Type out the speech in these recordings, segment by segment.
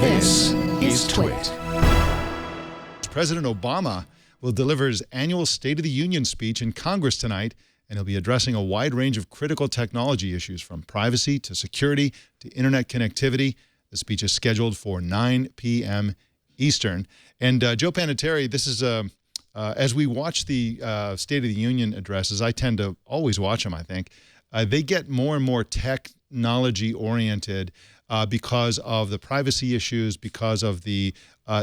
This is TWiT. President Obama will deliver his annual State of the Union speech in Congress tonight, and he'll be addressing a wide range of critical technology issues from privacy to security to internet connectivity. The speech is scheduled for 9 p.m. Eastern. And Joe Panettiere, this is as we watch the State of the Union addresses, I tend to always watch them, I think, they get more and more technology-oriented because of the privacy issues, because of the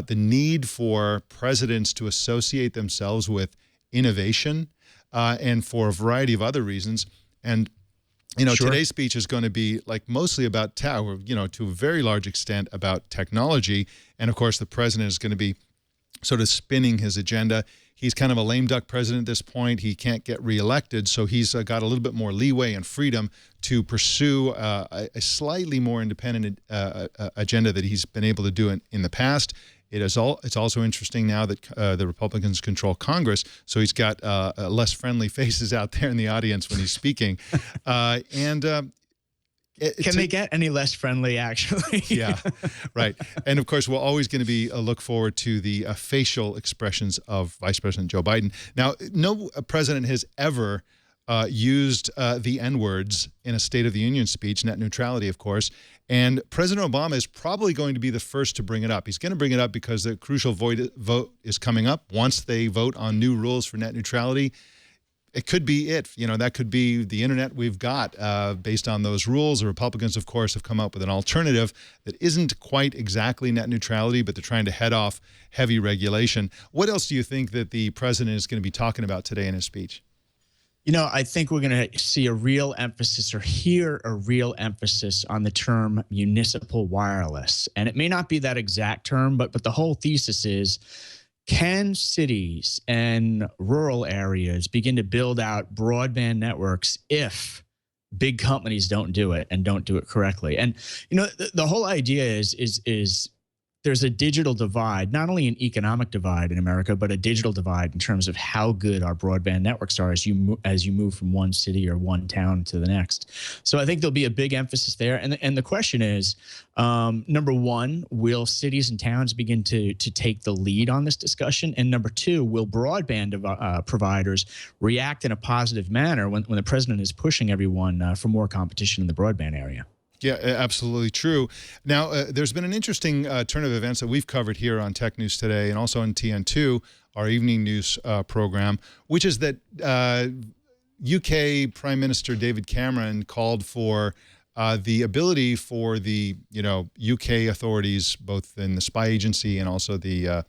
need for presidents to associate themselves with innovation, and for a variety of other reasons. And you know, Sure. Today's speech is going to be like mostly about to a very large extent about technology. And of course, the president is going to be sort of spinning his agenda. He's kind of a lame duck president at this point. He can't get reelected, so he's got a little bit more leeway and freedom to pursue a slightly more independent agenda that he's been able to do in the past. It's also interesting now that the Republicans control Congress, so he's got less friendly faces out there in the audience when he's speaking. Can they get any less friendly, actually? Yeah, right. And of course, we're always going to be look forward to the facial expressions of Vice President Joe Biden. Now, no president has ever used the N-words in a State of the Union speech, net neutrality, of course. And President Obama is probably going to be the first to bring it up. He's going to bring it up because the crucial vote is coming up. Once they vote on new rules for net neutrality, it could be it. You know, that could be the internet we've got based on those rules. The Republicans, of course, have come up with an alternative that isn't quite exactly net neutrality, but they're trying to head off heavy regulation. What else do you think that the president is going to be talking about today in his speech? You know, I think we're going to see a real emphasis or hear a real emphasis on the term municipal wireless. And it may not be that exact term, but the whole thesis is, can cities and rural areas begin to build out broadband networks if big companies don't do it and don't do it correctly? And, you know, the whole idea is there's a digital divide, not only an economic divide in America, but a digital divide in terms of how good our broadband networks are as you move from one city or one town to the next. So I think there'll be a big emphasis there. And the question is, number one, will cities and towns begin to take the lead on this discussion? And number two, will broadband providers react in a positive manner when the president is pushing everyone for more competition in the broadband area? Yeah, absolutely true. Now, there's been an interesting turn of events that we've covered here on Tech News Today and also on TN2, our evening news program, which is that UK Prime Minister David Cameron called for the ability for the UK authorities, both in the spy agency and also the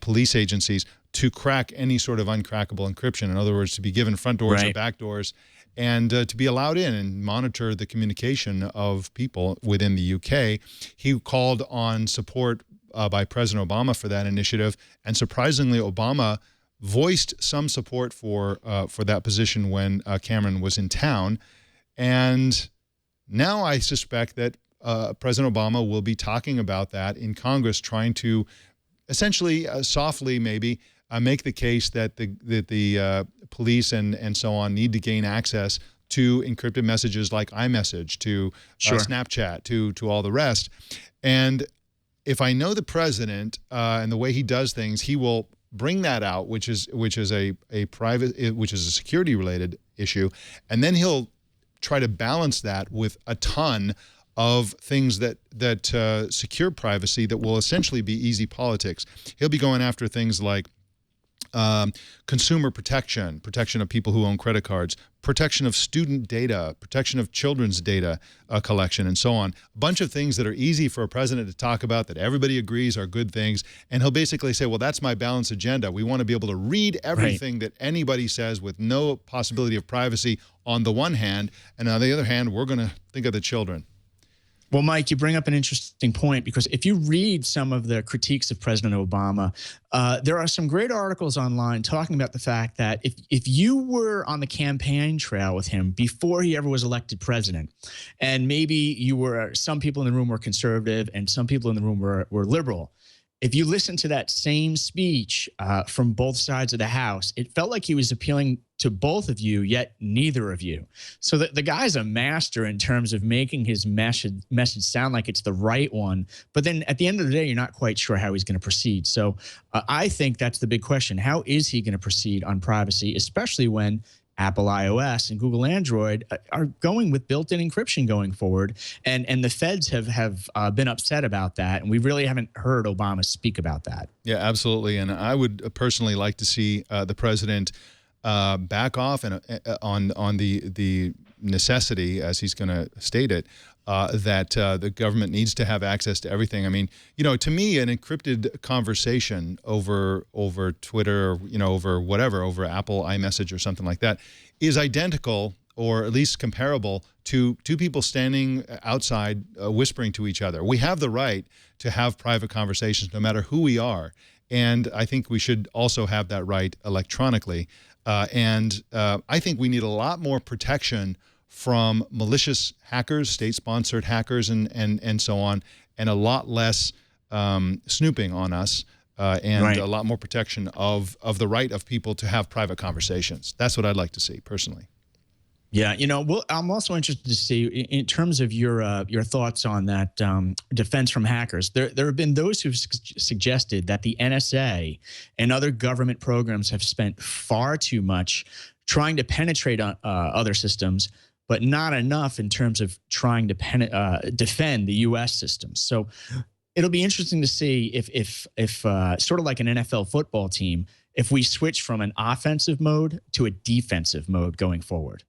police agencies, to crack any sort of uncrackable encryption. In other words, to be given front doors or back doors, and to be allowed in and monitor the communication of people within the UK. He called on support by President Obama for that initiative, and surprisingly, Obama voiced some support for that position when Cameron was in town. And now I suspect that President Obama will be talking about that in Congress, trying to essentially, softly maybe, make the case that the police and so on need to gain access to encrypted messages like iMessage, to Snapchat, to all the rest. And if I know the president and the way he does things, he will bring that out, which is a security related issue, and then he'll try to balance that with a ton of things that secure privacy that will essentially be easy politics. He'll be going after things like consumer protection of people who own credit cards, protection of student data, protection of children's data collection, and so on. A bunch of things that are easy for a president to talk about that everybody agrees are good things. And he'll basically say, well, that's my balanced agenda. We want to be able to read everything that anybody says with no possibility of privacy on the one hand. And on the other hand, we're going to think of the children. Well, Mike, you bring up an interesting point, because if you read some of the critiques of President Obama, there are some great articles online talking about the fact that if you were on the campaign trail with him before he ever was elected president, and maybe some people in the room were conservative and some people in the room were liberal, if you listen to that same speech from both sides of the House, it felt like he was appealing to both of you, yet neither of you. So the guy's a master in terms of making his message sound like it's the right one. But then at the end of the day, you're not quite sure how he's going to proceed. So I think that's the big question. How is he going to proceed on privacy, especially when Apple iOS and Google Android are going with built-in encryption going forward, and the feds have been upset about that, and we really haven't heard Obama speak about that. Yeah, absolutely. And I would personally like to see the president back off and on the necessity, as he's going to state it, that the government needs to have access to everything. I mean, to me, an encrypted conversation over Twitter, or, over Apple iMessage or something like that, is identical, or at least comparable, to two people standing outside whispering to each other. We have the right to have private conversations no matter who we are. And I think we should also have that right electronically. I think we need a lot more protection from malicious hackers, state-sponsored hackers, and so on, and a lot less snooping on us, and a lot more protection of the right of people to have private conversations. That's what I'd like to see, personally. Yeah, I'm also interested to see, in terms of your thoughts on that defense from hackers. There have been those who've suggested that the NSA and other government programs have spent far too much trying to penetrate other systems, but not enough in terms of trying to defend the U.S. systems. So it'll be interesting to see if sort of like an NFL football team, if we switch from an offensive mode to a defensive mode going forward.